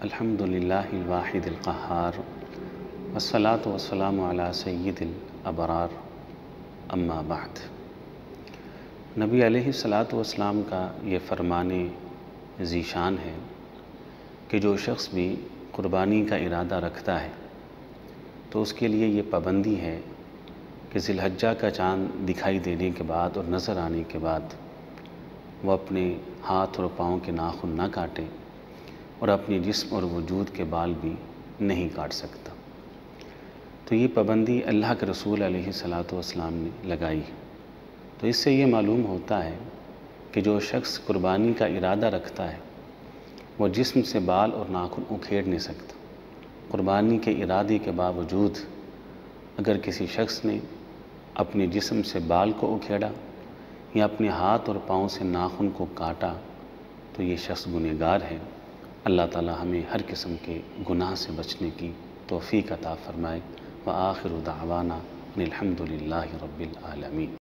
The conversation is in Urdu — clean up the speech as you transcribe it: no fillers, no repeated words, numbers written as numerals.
الحمدللہ الواحد القہار والصلاة والسلام علی سید الابرار اما بعد۔ نبی علیہ الصلاۃ والسلام کا یہ فرمان ذیشان ہے کہ جو شخص بھی قربانی کا ارادہ رکھتا ہے تو اس کے لیے یہ پابندی ہے کہ ذی الحجہ کا چاند دکھائی دینے کے بعد اور نظر آنے کے بعد وہ اپنے ہاتھ اور پاؤں کے ناخن نہ کاٹے اور اپنے جسم اور وجود کے بال بھی نہیں کاٹ سکتا۔ تو یہ پابندی اللہ کے رسول علیہ الصلاۃ والسلام نے لگائی ہے۔ تو اس سے یہ معلوم ہوتا ہے کہ جو شخص قربانی کا ارادہ رکھتا ہے وہ جسم سے بال اور ناخن اکھیڑ نہیں سکتا۔ قربانی کے ارادے کے باوجود اگر کسی شخص نے اپنے جسم سے بال کو اکھیڑا یا اپنے ہاتھ اور پاؤں سے ناخن کو کاٹا تو یہ شخص گنہگار ہے۔ اللہ تعالی ہمیں ہر قسم کے گناہ سے بچنے کی توفیق عطا فرمائے۔ وآخر دعوانا ان الحمد للہ رب العالمین۔